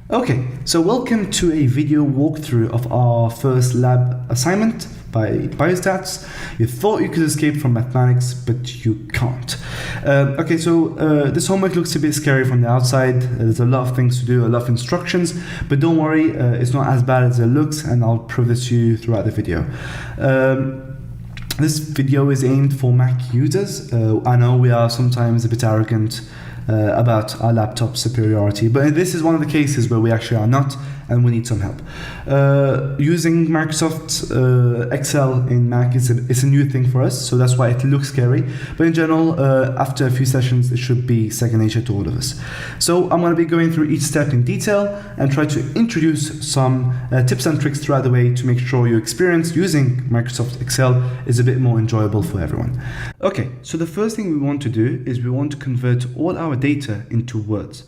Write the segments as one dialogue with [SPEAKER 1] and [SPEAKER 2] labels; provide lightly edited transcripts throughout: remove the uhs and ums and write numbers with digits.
[SPEAKER 1] Okay, so welcome to a video walkthrough of our first lab assignment by biostats. You thought you could escape from mathematics, but you can't. This homework looks a bit scary from the outside. There's a lot of things to do, a lot of instructions, but don't worry, it's not as bad as it looks, and I'll prove this to you throughout the video. This video is aimed for Mac users. I know we are sometimes a bit arrogant about our laptop superiority, but this is one of the cases where we actually are not, and we need some help. Using Microsoft Excel in Mac is a new thing for us, so that's why it looks scary. But in general, after a few sessions, it should be second nature to all of us. So I'm going to be going through each step in detail and try to introduce some tips and tricks throughout the way to make sure your experience using Microsoft Excel is a bit more enjoyable for everyone. Okay, so the first thing we want to do is we want to convert all our data into words.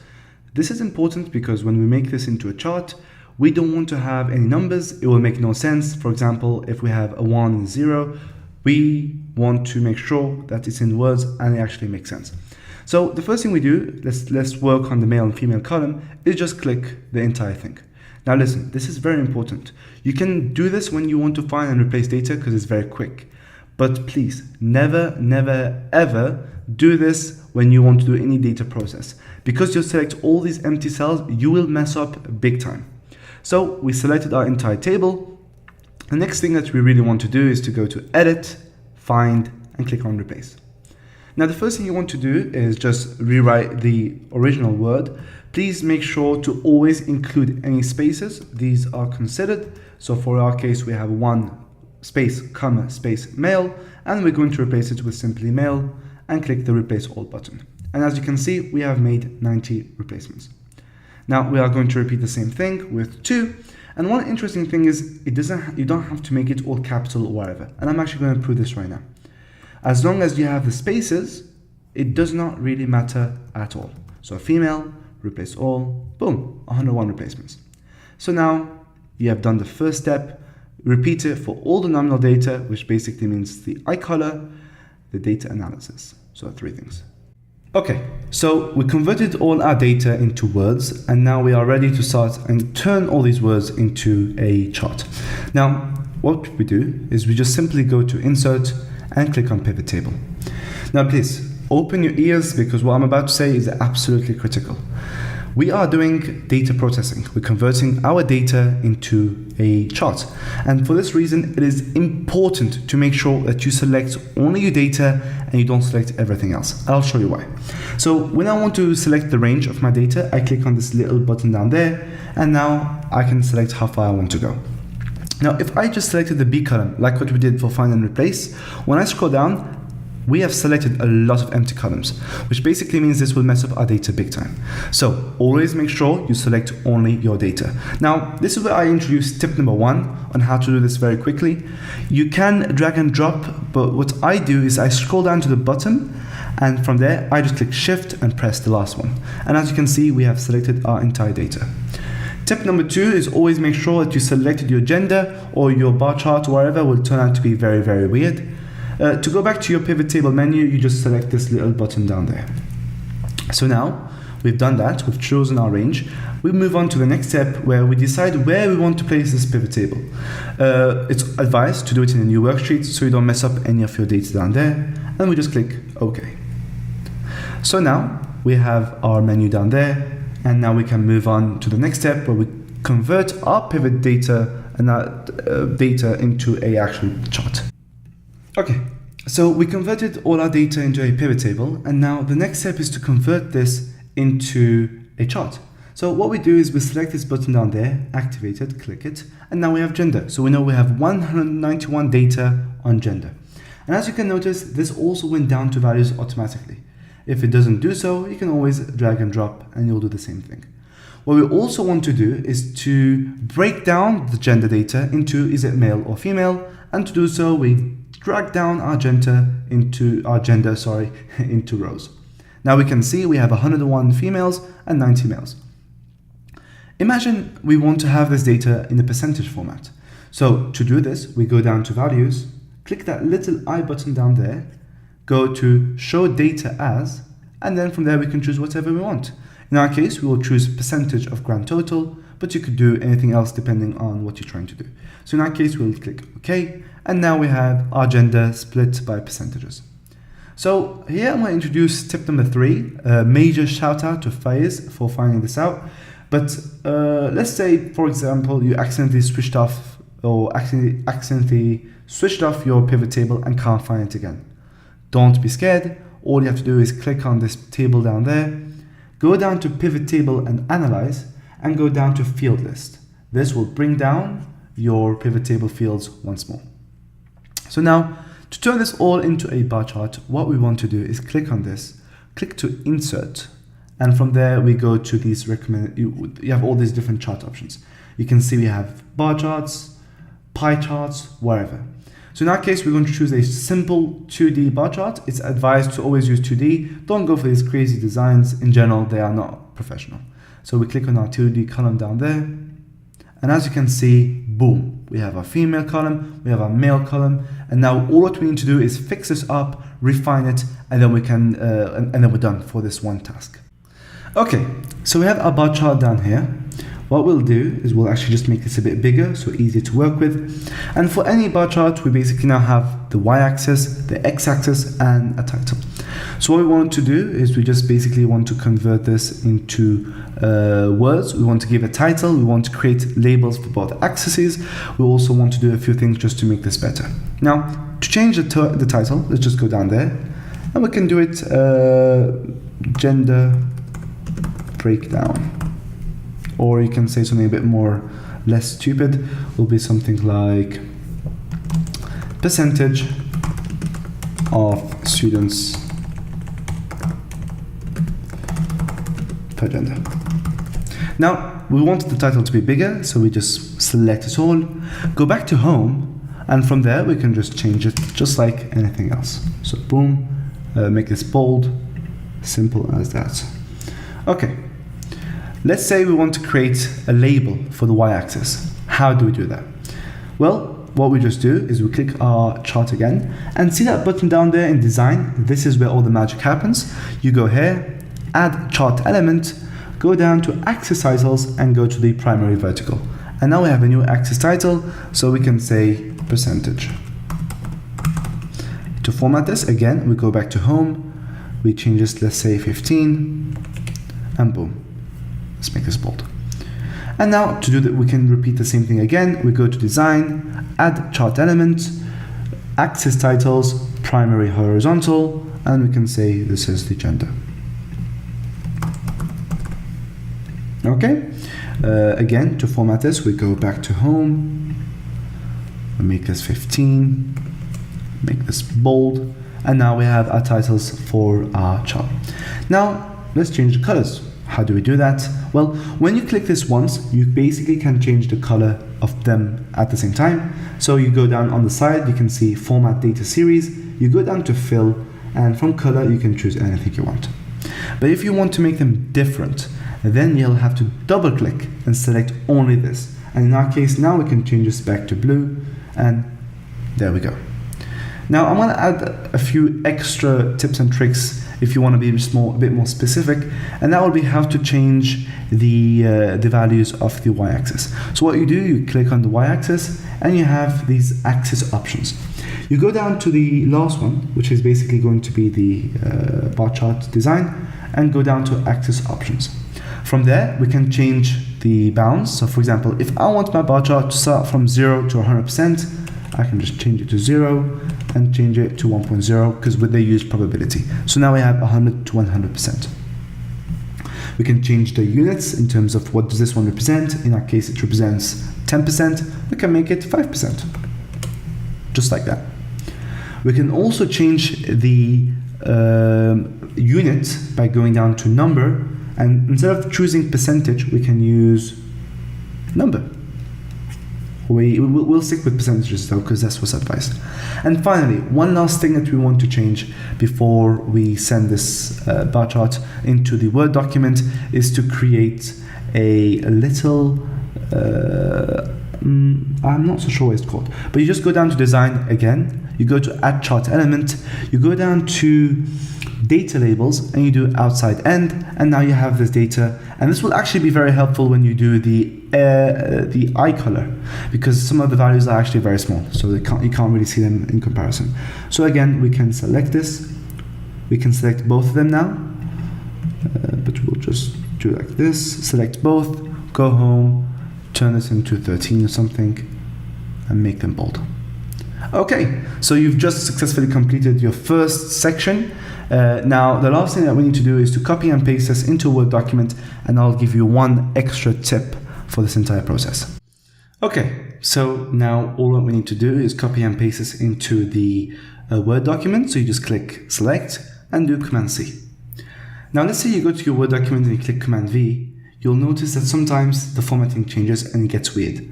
[SPEAKER 1] This is important because when we make this into a chart, we don't want to have any numbers. It will make no sense. For example, if we have a 1 and 0, we want to make sure that it's in words and it actually makes sense. So the first thing we do, let's work on the male and female column, is just click the entire thing. Now listen, this is very important. You can do this when you want to find and replace data because it's very quick. But please, never, ever do this when you want to do any data process. Because you select all these empty cells, you will mess up big time. So we selected our entire table. The next thing that we really want to do is to go to Edit, Find, and click on Replace. Now the first thing you want to do is just rewrite the original word. Please make sure to always include any spaces. These are considered. So for our case, we have 1 space, comma, space, male, and we're going to replace it with simply male and click the Replace All button. And as you can see, we have made 90 replacements. Now we are going to repeat the same thing with 2. And one interesting thing is you don't have to make it all capital or whatever. And I'm actually going to prove this right now. As long as you have the spaces, it does not really matter at all. So female, replace all, boom, 101 replacements. So now you have done the first step. Repeat it for all the nominal data, which basically means the eye color, the data analysis. So 3 things. Okay, so we converted all our data into words, and now we are ready to start and turn all these words into a chart. Now, what we do is we just simply go to Insert and click on Pivot Table. Now, please open your ears because what I'm about to say is absolutely critical. We are doing data processing. We're converting our data into a chart. And for this reason, it is important to make sure that you select only your data and you don't select everything else. I'll show you why. So when I want to select the range of my data, I click on this little button down there, and now I can select how far I want to go. Now, if I just selected the B column, like what we did for Find and Replace, when I scroll down, we have selected a lot of empty columns, which basically means this will mess up our data big time. So always make sure you select only your data. Now, this is where I introduce tip number 1 on how to do this very quickly. You can drag and drop, but what I do is I scroll down to the bottom, and from there, I just click Shift and press the last one. And as you can see, we have selected our entire data. Tip number 2 is always make sure that you selected your gender, or your bar chart or whatever will turn out to be very, very weird. To go back to your pivot table menu, you just select this little button down there. So now we've done that, we've chosen our range. We move on to the next step where we decide where we want to place this pivot table. It's advised to do it in a new worksheet so you don't mess up any of your data down there. And we just click OK. So now we have our menu down there, and now we can move on to the next step where we convert our pivot data and that data into a actual chart. Okay, so we converted all our data into a pivot table, and now the next step is to convert this into a chart. So what we do is we select this button down there, activate it, click it, and now we have gender. So we know we have 191 data on gender. And as you can notice, this also went down to values automatically. If it doesn't do so, you can always drag and drop and you'll do the same thing. What we also want to do is to break down the gender data into is it male or female, and to do so we drag down our gender into rows. Now we can see we have 101 females and 90 males. Imagine we want to have this data in a percentage format. So to do this, we go down to Values, click that little I button down there, go to Show Data As, and then from there we can choose whatever we want. In our case, we will choose percentage of grand total, but you could do anything else depending on what you're trying to do. So in our case, we'll click OK, and now we have our gender split by percentages. So here I'm going to introduce tip number 3, major shout out to Faiz for finding this out. But let's say, for example, you accidentally switched off your pivot table and can't find it again. Don't be scared. All you have to do is click on this table down there, go down to pivot table and analyze, and go down to field list. This will bring down your pivot table fields once more. So now, to turn this all into a bar chart, what we want to do is click on this, click to insert, and from there we go to these you have all these different chart options. You can see we have bar charts, pie charts, wherever. So in our case, we're going to choose a simple 2D bar chart. It's advised to always use 2D. Don't go for these crazy designs. In general, they are not professional. So we click on our 2D column down there. And as you can see, boom, we have our female column, we have our male column. And now all what we need to do is fix this up, refine it, and then we can, and then we're done for this one task. Okay, so we have our bar chart down here. What we'll do is we'll actually just make this a bit bigger, so easier to work with. And for any bar chart, we basically now have the y-axis, the x-axis, and a title. So what we want to do is we just basically want to convert this into words. We want to give a title. We want to create labels for both axes. We also want to do a few things just to make this better. Now, to change the title, let's just go down there. And we can do it gender breakdown. Or you can say something a bit more less stupid. Will be something like percentage of students per gender. Now we want the title to be bigger, so we just select it all, go back to home, and from there we can just change it just like anything else. So boom, make this bold, simple as that. Okay. Let's say we want to create a label for the y-axis. How do we do that? Well, what we just do is we click our chart again, and see that button down there in design? This is where all the magic happens. You go here, add chart element, go down to axis titles, and go to the primary vertical. And now we have a new axis title, so we can say percentage. To format this, again, we go back to home, we change this, let's say 15, and boom. Let's make this bold. And now to do that, we can repeat the same thing again. We go to design, add chart element, axis titles, primary horizontal, and we can say this is the gender. Okay. Again, to format this, we go back to home, we make this 15, make this bold, and now we have our titles for our chart. Now let's change the colors. How do we do that? Well, when you click this once, you basically can change the color of them at the same time. So you go down on the side, you can see format data series, you go down to fill, and from color you can choose anything you want. But if you want to make them different, then you'll have to double click and select only this. And in our case, now we can change this back to blue, and there we go. Now I'm going to add a few extra tips and tricks if you want to be a bit more specific, and that will be how to change the values of the y-axis. So what you do, you click on the y-axis, and you have these axis options. You go down to the last one, which is basically going to be the bar chart design, and go down to axis options. From there, we can change the bounds. So for example, if I want my bar chart to start from 0 to 100%, I can just change it to 0 and change it to 1.0 because they use probability. So now we have 100 to 100%. We can change the units in terms of what does this one represent. In our case, it represents 10%. We can make it 5%, just like that. We can also change the unit by going down to number, and instead of choosing percentage, we can use number. We'll stick with percentages though, because that's what's advised. And finally, one last thing that we want to change before we send this bar chart into the Word document is to create a little, I'm not so sure what it's called, but you just go down to design again, you go to add chart element, you go down to data labels, and you do outside end, and now you have this data. And this will actually be very helpful when you do the eye color, because some of the values are actually very small, so you can't really see them in comparison. So again, we can select this. We can select both of them now, but we'll just do like this. Select both, go home, turn this into 13 or something, and make them bold. Okay, so you've just successfully completed your first section. Now, the last thing that we need to do is to copy and paste this into a Word document, and I'll give you one extra tip for this entire process. Okay, so now all that we need to do is copy and paste this into the Word document. So you just click Select and do Command C. Now, let's say you go to your Word document and you click Command V, you'll notice that sometimes the formatting changes and it gets weird.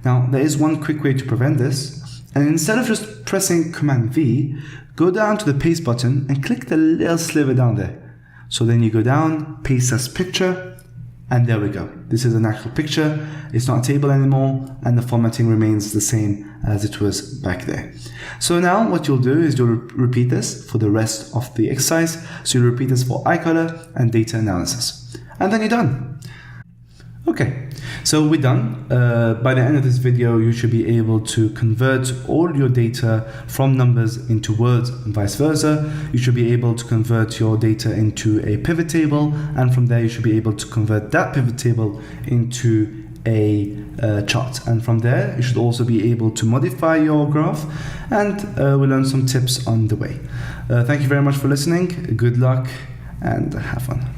[SPEAKER 1] Now, there is one quick way to prevent this, and instead of just pressing Command V, go down to the Paste button and click the little sliver down there. So then you go down, paste as picture, and there we go. This is an actual picture. It's not a table anymore, and the formatting remains the same as it was back there. So now what you'll do is you'll repeat this for the rest of the exercise. So you'll repeat this for eye color and data analysis. And then you're done. Okay, so we're done. By the end of this video, you should be able to convert all your data from numbers into words and vice versa. You should be able to convert your data into a pivot table, and from there you should be able to convert that pivot table into a chart. And from there, you should also be able to modify your graph, and we'll learn some tips on the way. Thank you very much for listening. Good luck and have fun.